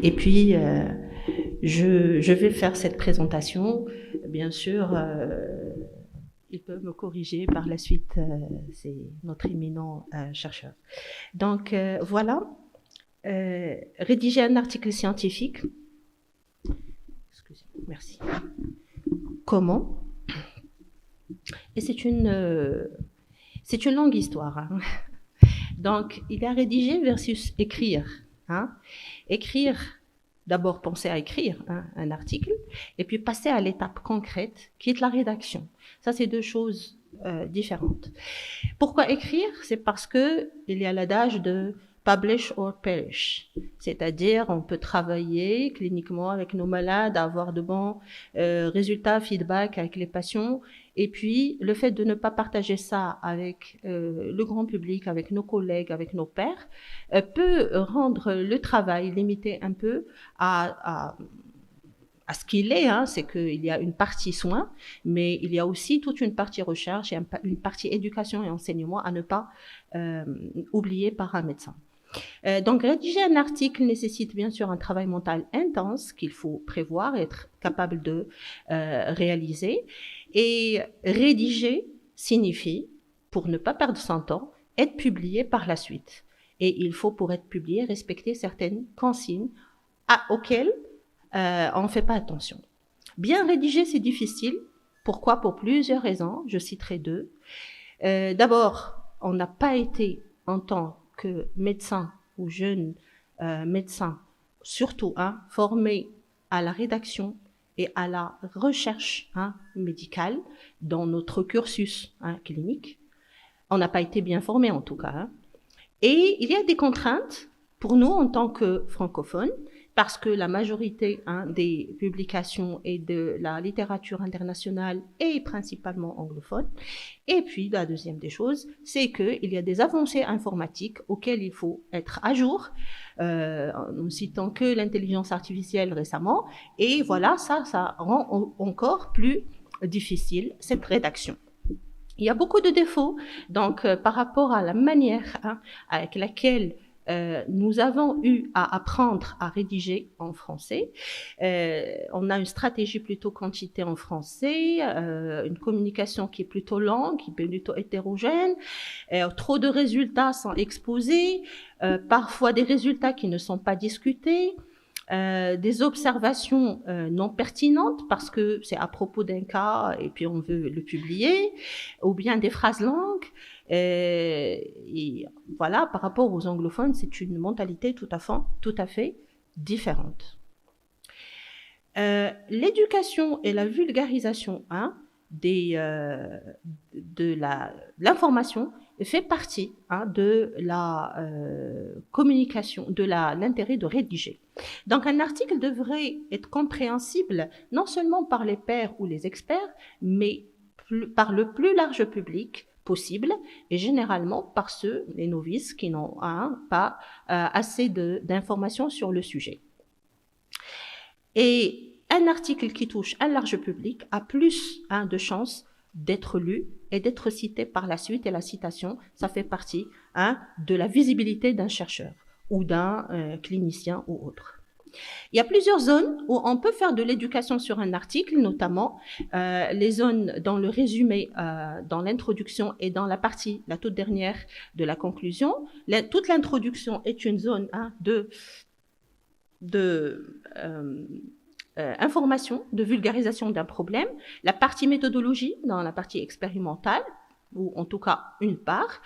Et puis, je vais faire cette présentation. Bien sûr, il peut me corriger par la suite, c'est notre éminent chercheur. Donc, voilà. Rédiger un article scientifique. Excusez-moi, merci. Comment? Et c'est une longue histoire. Hein. Donc, il y a rédiger versus écrire. Hein. Écrire, d'abord penser à écrire un article, et puis passer à l'étape concrète, qui est la rédaction. Ça, c'est deux choses différentes. Pourquoi écrire? C'est parce que il y a l'adage de publish or perish, c'est-à-dire on peut travailler cliniquement avec nos malades, avoir de bons résultats, feedback avec les patients, et puis le fait de ne pas partager ça avec le grand public, avec nos collègues, avec nos pairs, peut rendre le travail limité un peu à ce qu'il est, hein, c'est qu'il y a une partie soins, mais il y a aussi toute une partie recherche et une partie éducation et enseignement à ne pas oublier par un médecin. Donc, rédiger un article nécessite bien sûr un travail mental intense qu'il faut prévoir et être capable de réaliser. Et rédiger signifie, pour ne pas perdre son temps, être publié par la suite. Et il faut, pour être publié, respecter certaines consignes auxquelles on ne fait pas attention. Bien rédiger, c'est difficile. Pourquoi? Pour plusieurs raisons. Je citerai deux. D'abord, on n'a pas été en tant que médecin ou jeune médecin, surtout formé à la rédaction et à la recherche médicale dans notre cursus clinique. On n'a pas été bien formé en tout cas. Et il y a des contraintes pour nous en tant que francophones, parce que la majorité des publications et de la littérature internationale est principalement anglophone. Et puis, la deuxième des choses, c'est qu'il y a des avancées informatiques auxquelles il faut être à jour, en citant que l'intelligence artificielle récemment. Et voilà, ça rend encore plus difficile cette rédaction. Il y a beaucoup de défauts, donc par rapport à la manière avec laquelle nous avons eu à apprendre à rédiger en français. On a une stratégie plutôt quantité en français, une communication qui est plutôt lente, qui est plutôt hétérogène, trop de résultats sont exposés, parfois des résultats qui ne sont pas discutés, des observations non pertinentes parce que c'est à propos d'un cas et puis on veut le publier, ou bien des phrases longues. Et voilà, par rapport aux anglophones, c'est une mentalité tout à fait différente. L'éducation et la vulgarisation de l'information fait partie de la communication, de l'intérêt de rédiger. Donc, un article devrait être compréhensible non seulement par les pairs ou les experts, mais par le plus large public possible, et généralement par les novices qui n'ont pas assez d'informations sur le sujet. Et un article qui touche un large public a plus de chances d'être lu et d'être cité par la suite, et la citation, ça fait partie de la visibilité d'un chercheur ou d'un clinicien ou autre. Il y a plusieurs zones où on peut faire de l'éducation sur un article, notamment les zones dans le résumé, dans l'introduction et dans la toute dernière de la conclusion. Toute l'introduction est une zone information, de vulgarisation d'un problème. La partie méthodologie dans la partie expérimentale, ou en tout cas une part,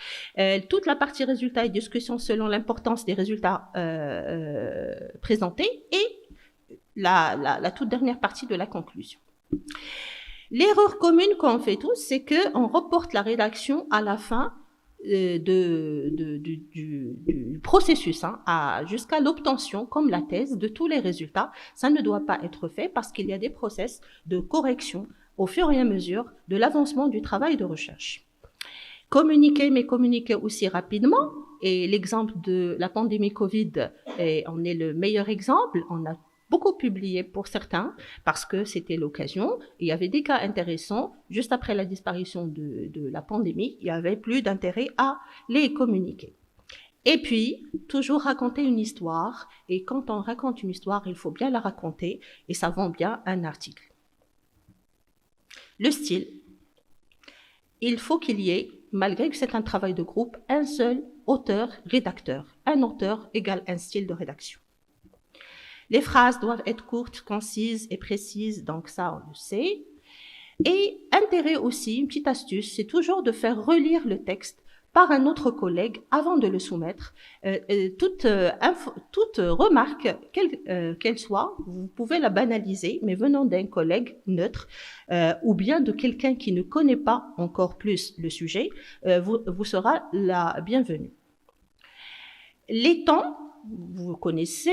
toute la partie résultats et discussion selon l'importance des résultats présentés, et la toute dernière partie de la conclusion. L'erreur commune qu'on fait tous, c'est qu'on reporte la rédaction à la fin du processus jusqu'à l'obtention, comme la thèse, de tous les résultats. Ça ne doit pas être fait parce qu'il y a des process de correction au fur et à mesure de l'avancement du travail de recherche. Communiquer, mais communiquer aussi rapidement. Et l'exemple de la pandémie Covid en est le meilleur exemple. On a beaucoup publié pour certains parce que c'était l'occasion. Il y avait des cas intéressants. Juste après la disparition de la pandémie, il y avait plus d'intérêt à les communiquer. Et puis, toujours raconter une histoire. Et quand on raconte une histoire, il faut bien la raconter et ça vend bien un article. Le style. Il faut qu'il y ait, malgré que c'est un travail de groupe, un seul auteur-rédacteur. Un auteur égale un style de rédaction. Les phrases doivent être courtes, concises et précises, donc ça, on le sait. Et intérêt aussi, une petite astuce, c'est toujours de faire relire le texte par un autre collègue avant de le soumettre. Toute remarque, qu'elle soit, vous pouvez la banaliser, mais venant d'un collègue neutre ou bien de quelqu'un qui ne connaît pas encore plus le sujet, vous sera la bienvenue. Les temps, vous connaissez,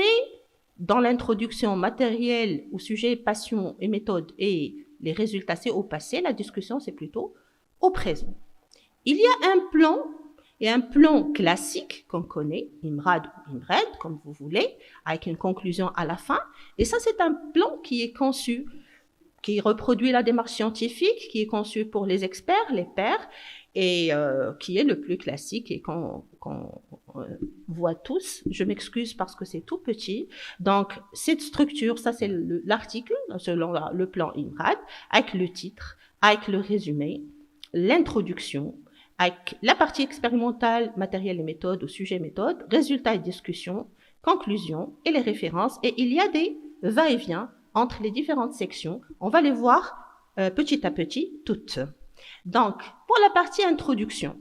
dans l'introduction matérielle au sujet, passion et méthode et les résultats, c'est au passé, la discussion, c'est plutôt au présent. Il y a un plan, et un plan classique qu'on connaît, IMRAD ou IMRED, comme vous voulez, avec une conclusion à la fin. Et ça, c'est un plan qui est conçu, qui reproduit la démarche scientifique, qui est conçu pour les experts, les pairs, et qui est le plus classique et qu'on voit tous. Je m'excuse parce que c'est tout petit. Donc, cette structure, ça c'est l'article, selon le plan IMRAD, avec le titre, avec le résumé, l'introduction, avec la partie expérimentale, matériel et méthode, au sujet méthode, résultats et discussions, conclusion et les références. Et il y a des va-et-vient entre les différentes sections. On va les voir petit à petit toutes. Donc, pour la partie introduction,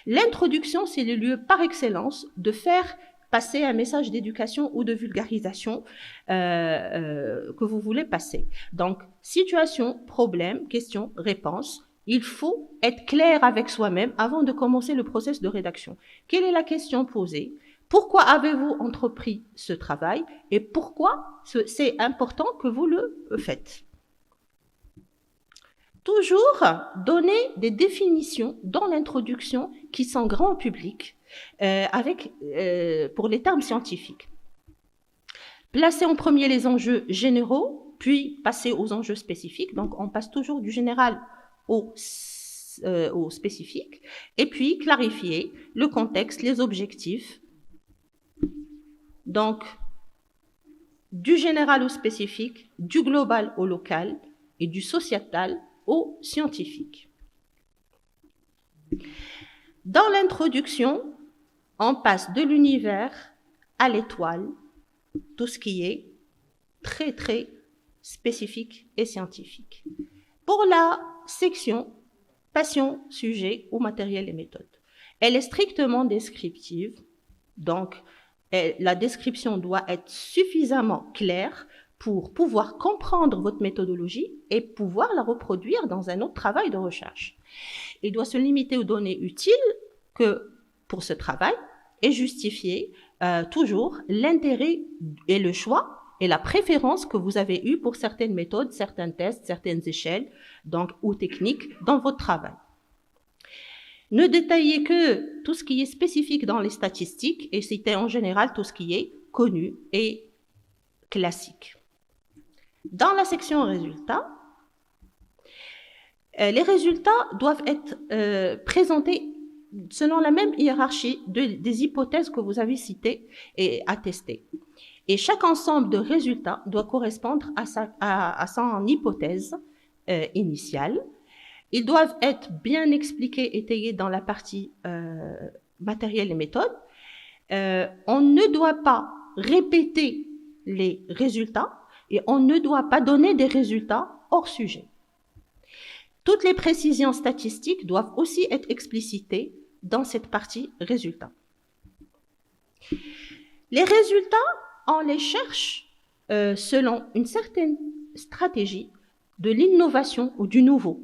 l'introduction, c'est le lieu par excellence de faire passer un message d'éducation ou de vulgarisation que vous voulez passer. Donc, situation, problème, question, réponse. Il faut être clair avec soi-même avant de commencer le processus de rédaction. Quelle est la question posée? Pourquoi avez-vous entrepris ce travail? Et pourquoi c'est important que vous le faites? Toujours donner des définitions dans l'introduction qui sont grand public pour les termes scientifiques. Placer en premier les enjeux généraux, puis passer aux enjeux spécifiques. Donc, on passe toujours du général au spécifique. Et puis, clarifier le contexte, les objectifs. Donc, du général au spécifique, du global au local et du sociétal au scientifique. Dans l'introduction, on passe de l'univers à l'étoile, tout ce qui est très, très spécifique et scientifique. Pour la section passion, sujet ou matériel et méthode, elle est strictement descriptive, donc la description doit être suffisamment claire pour pouvoir comprendre votre méthodologie et pouvoir la reproduire dans un autre travail de recherche. Il doit se limiter aux données utiles que pour ce travail et justifier toujours l'intérêt et le choix et la préférence que vous avez eue pour certaines méthodes, certains tests, certaines échelles donc, ou techniques dans votre travail. Ne détaillez que tout ce qui est spécifique dans les statistiques et citez en général tout ce qui est connu et classique. Dans la section résultats, les résultats doivent être présentés selon la même hiérarchie des hypothèses que vous avez citées et attestées. Et chaque ensemble de résultats doit correspondre à son hypothèse initiale. Ils doivent être bien expliqués, étayés dans la partie matériel et méthode. On ne doit pas répéter les résultats et on ne doit pas donner des résultats hors sujet. Toutes les précisions statistiques doivent aussi être explicitées dans cette partie résultats. Les résultats, on les cherche selon une certaine stratégie de l'innovation ou du nouveau,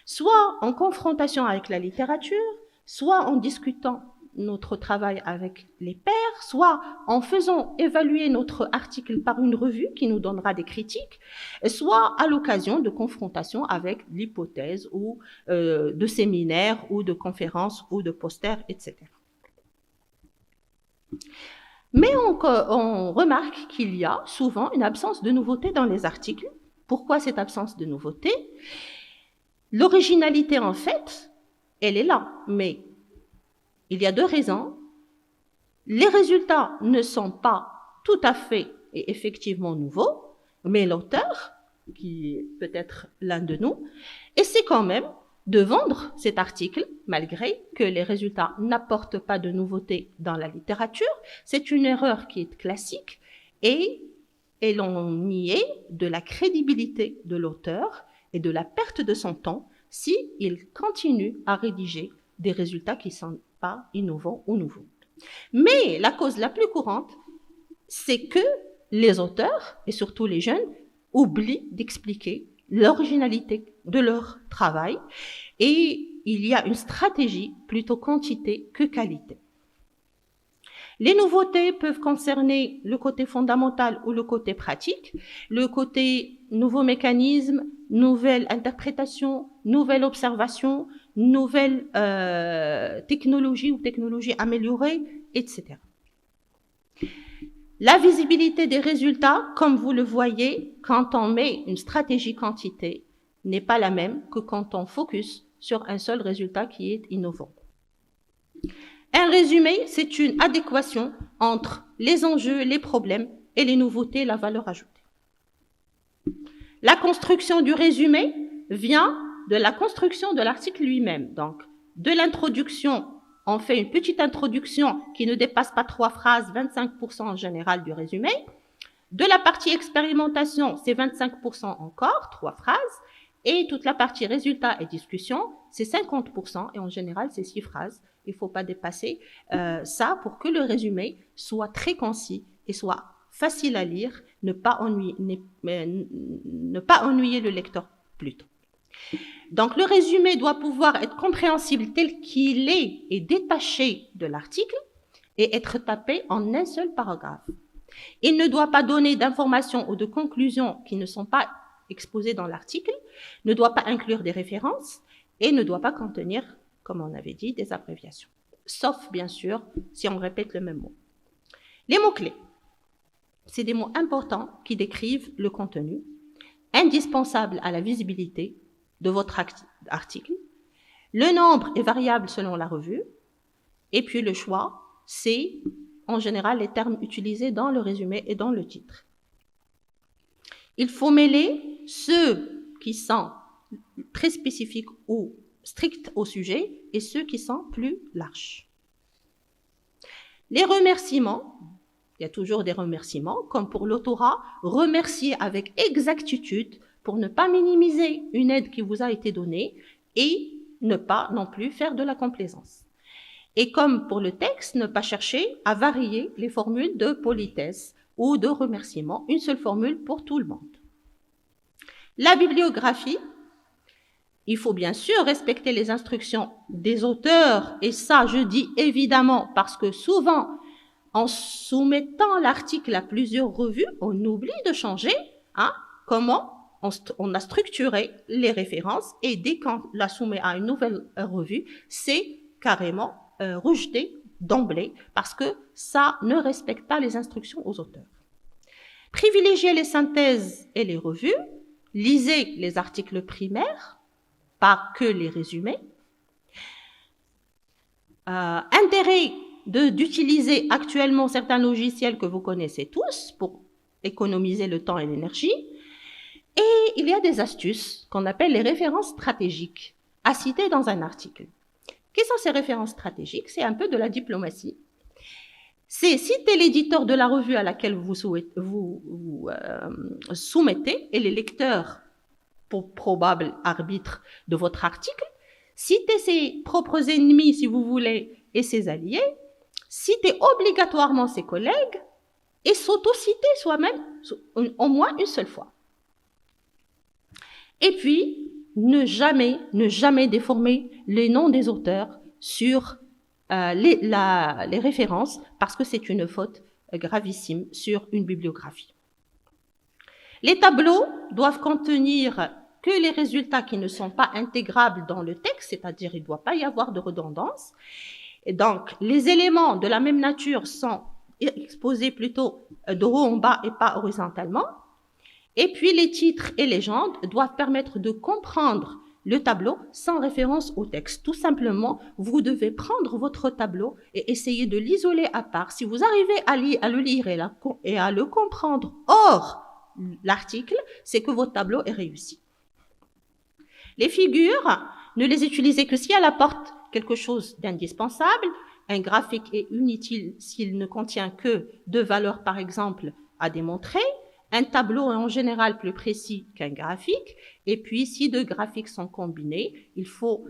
soit en confrontation avec la littérature, soit en discutant notre travail avec les pairs, soit en faisant évaluer notre article par une revue qui nous donnera des critiques, soit à l'occasion de confrontation avec l'hypothèse ou de séminaires ou de conférences ou de posters, etc. Mais on remarque qu'il y a souvent une absence de nouveauté dans les articles. Pourquoi cette absence de nouveauté? L'originalité, en fait, elle est là, mais il y a deux raisons. Les résultats ne sont pas tout à fait et effectivement nouveaux, mais l'auteur, qui est peut-être l'un de nous, essaie quand même de vendre cet article, malgré que les résultats n'apportent pas de nouveautés dans la littérature. C'est une erreur qui est classique et l'on niait de la crédibilité de l'auteur et de la perte de son temps s'il continue à rédiger des résultats qui ne sont pas innovants ou nouveaux. Mais la cause la plus courante, c'est que les auteurs, et surtout les jeunes, oublient d'expliquer l'originalité de leur travail et il y a une stratégie plutôt quantité que qualité. Les nouveautés peuvent concerner le côté fondamental ou le côté pratique, le côté nouveaux mécanismes, nouvelles interprétations, nouvelles observations, nouvelles technologies ou technologies améliorées, etc. La visibilité des résultats, comme vous le voyez, quand on met une stratégie quantité, n'est pas la même que quand on focus sur un seul résultat qui est innovant. Un résumé, c'est une adéquation entre les enjeux, les problèmes et les nouveautés, la valeur ajoutée. La construction du résumé vient de la construction de l'article lui-même. Donc, de l'introduction, on fait une petite introduction qui ne dépasse pas 3 phrases, 25% en général du résumé. De la partie expérimentation, c'est 25% encore, 3 phrases. Et toute la partie résultats et discussion, c'est 50% et en général, c'est 6 phrases. Il ne faut pas dépasser ça pour que le résumé soit très concis et soit facile à lire, ne pas ennuyer le lecteur plutôt. Donc, le résumé doit pouvoir être compréhensible tel qu'il est et détaché de l'article et être tapé en un seul paragraphe. Il ne doit pas donner d'informations ou de conclusions qui ne sont pas exposées dans l'article, ne doit pas inclure des références et ne doit pas contenir, comme on avait dit, des abréviations. Sauf, bien sûr, si on répète le même mot. Les mots-clés, c'est des mots importants qui décrivent le contenu, indispensables à la visibilité de votre article. Le nombre est variable selon la revue. Et puis le choix, c'est en général les termes utilisés dans le résumé et dans le titre. Il faut mêler ceux qui sont très spécifiques ou stricts au sujet et ceux qui sont plus larges. Les remerciements, il y a toujours des remerciements, comme pour l'autorat, remercier avec exactitude pour ne pas minimiser une aide qui vous a été donnée et ne pas non plus faire de la complaisance. Et comme pour le texte, ne pas chercher à varier les formules de politesse ou de remerciement, une seule formule pour tout le monde. La bibliographie, il faut bien sûr respecter les instructions des auteurs, et ça je dis évidemment parce que souvent, en soumettant l'article à plusieurs revues, on oublie de changer comment on a structuré les références et dès qu'on la soumet à une nouvelle revue, c'est carrément rejeté d'emblée parce que ça ne respecte pas les instructions aux auteurs. Privilégiez les synthèses et les revues, lisez les articles primaires, pas que les résumés. Intérêt d'utiliser actuellement certains logiciels que vous connaissez tous pour économiser le temps et l'énergie. Et il y a des astuces qu'on appelle les références stratégiques à citer dans un article. Quelles sont ces références stratégiques? C'est un peu de la diplomatie. C'est citer l'éditeur de la revue à laquelle vous soumettez et les lecteurs pour probable arbitre de votre article. Citer ses propres ennemis, si vous voulez, et ses alliés. Citer obligatoirement ses collègues et s'auto-citer soi-même au moins une seule fois. Et puis, ne jamais déformer les noms des auteurs sur les références parce que c'est une faute gravissime sur une bibliographie. Les tableaux doivent contenir que les résultats qui ne sont pas intégrables dans le texte, c'est-à-dire il ne doit pas y avoir de redondance. Et donc, les éléments de la même nature sont exposés plutôt de haut en bas et pas horizontalement. Et puis, les titres et légendes doivent permettre de comprendre le tableau sans référence au texte. Tout simplement, vous devez prendre votre tableau et essayer de l'isoler à part. Si vous arrivez à le lire et à le comprendre hors l'article, c'est que votre tableau est réussi. Les figures, ne les utilisez que si elles apportent quelque chose d'indispensable. Un graphique est inutile s'il ne contient que deux valeurs, par exemple, à démontrer. Un tableau est en général plus précis qu'un graphique. Et puis, si deux graphiques sont combinés, il faut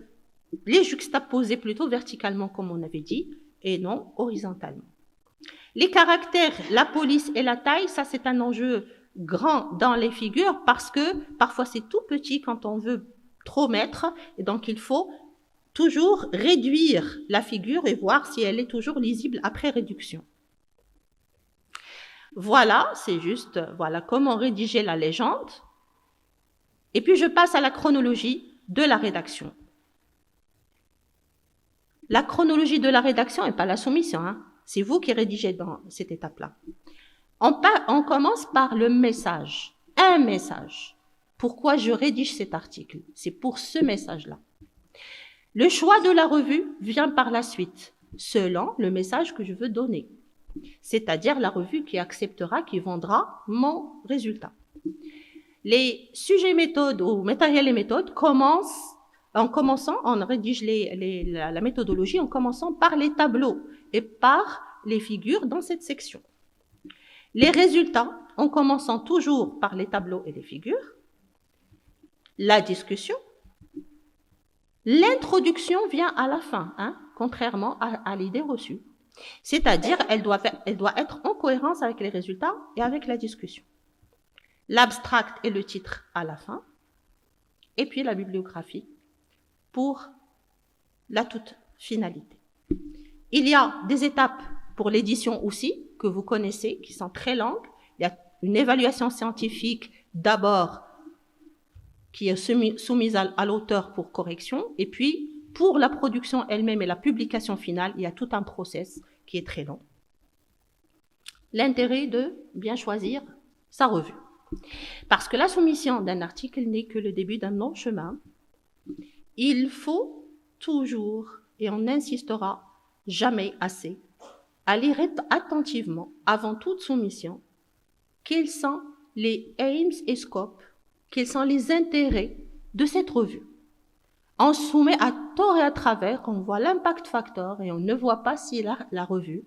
les juxtaposer plutôt verticalement, comme on avait dit, et non horizontalement. Les caractères, la police et la taille, ça c'est un enjeu grand dans les figures parce que parfois c'est tout petit quand on veut trop mettre. Et donc, il faut toujours réduire la figure et voir si elle est toujours lisible après réduction. Voilà, c'est juste, voilà comment rédiger la légende. Et puis, je passe à la chronologie de la rédaction. La chronologie de la rédaction n'est pas la soumission, hein. C'est vous qui rédigez dans cette étape-là. On commence par le message. Un message. Pourquoi je rédige cet article? C'est pour ce message-là. Le choix de la revue vient par la suite, selon le message que je veux donner. C'est-à-dire la revue qui acceptera, qui vendra mon résultat. Les sujets méthodes ou matériel et méthodes commencent on rédige la méthodologie en commençant par les tableaux et par les figures dans cette section. Les résultats en commençant toujours par les tableaux et les figures. La discussion. L'introduction vient à la fin, hein, contrairement à l'idée reçue. C'est-à-dire, elle doit être en cohérence avec les résultats et avec la discussion. L'abstract et le titre à la fin. Et puis la bibliographie pour la toute finalité. Il y a des étapes pour l'édition aussi, que vous connaissez, qui sont très longues. Il y a une évaluation scientifique d'abord qui est soumise à l'auteur pour correction. Et puis, pour la production elle-même et la publication finale, il y a tout un process qui est très long. L'intérêt de bien choisir sa revue. Parce que la soumission d'un article n'est que le début d'un long chemin. Il faut toujours, et on n'insistera jamais assez, à lire attentivement, avant toute soumission, quels sont les aims et scopes, quels sont les intérêts de cette revue. On soumet à tort et à travers, on voit l'impact factor et on ne voit pas si la revue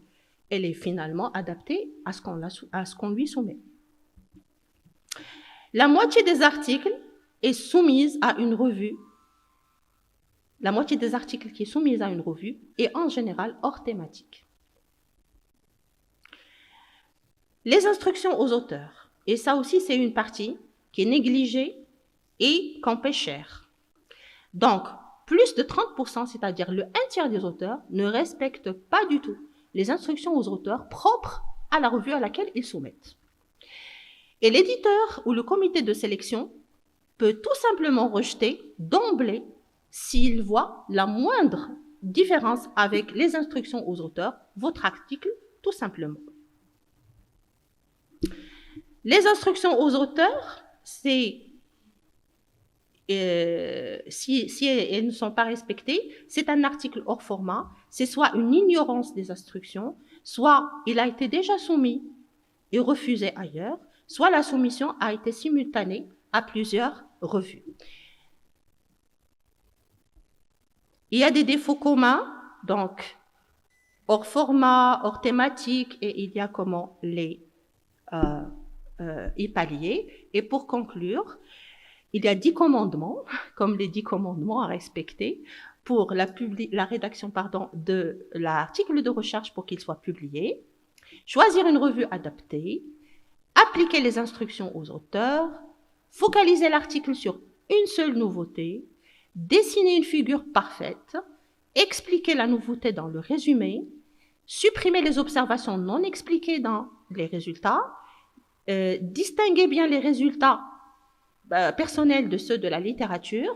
elle est finalement adaptée à ce qu'on lui soumet. La moitié des articles est soumise à une revue. La moitié des articles qui est soumise à une revue est en général hors thématique. Les instructions aux auteurs. Et ça aussi, c'est une partie qui est négligée et qu'on paie cher. Donc, plus de 30%, c'est-à-dire le 1/3 des auteurs, ne respectent pas du tout les instructions aux auteurs propres à la revue à laquelle ils soumettent. Et l'éditeur ou le comité de sélection peut tout simplement rejeter d'emblée s'il voit la moindre différence avec les instructions aux auteurs, votre article, tout simplement. Les instructions aux auteurs, c'est si elles ne sont pas respectées, c'est un article hors format, c'est soit une ignorance des instructions, soit il a été déjà soumis et refusé ailleurs, soit la soumission a été simultanée à plusieurs revues. Il y a des défauts communs, donc hors format, hors thématique, et il y a comment les y pallier. Et pour conclure, il y a 10 commandements, comme les 10 commandements à respecter pour la rédaction de l'article de recherche pour qu'il soit publié. Choisir une revue adaptée, appliquer les instructions aux auteurs, focaliser l'article sur une seule nouveauté, dessiner une figure parfaite, expliquer la nouveauté dans le résumé, supprimer les observations non expliquées dans les résultats, distinguer bien les résultats personnels de ceux de la littérature,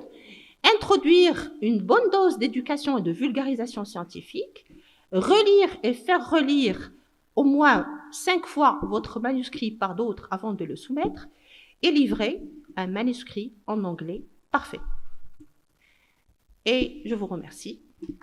introduire une bonne dose d'éducation et de vulgarisation scientifique, relire et faire relire au moins 5 fois votre manuscrit par d'autres avant de le soumettre, et livrer un manuscrit en anglais parfait. Et je vous remercie.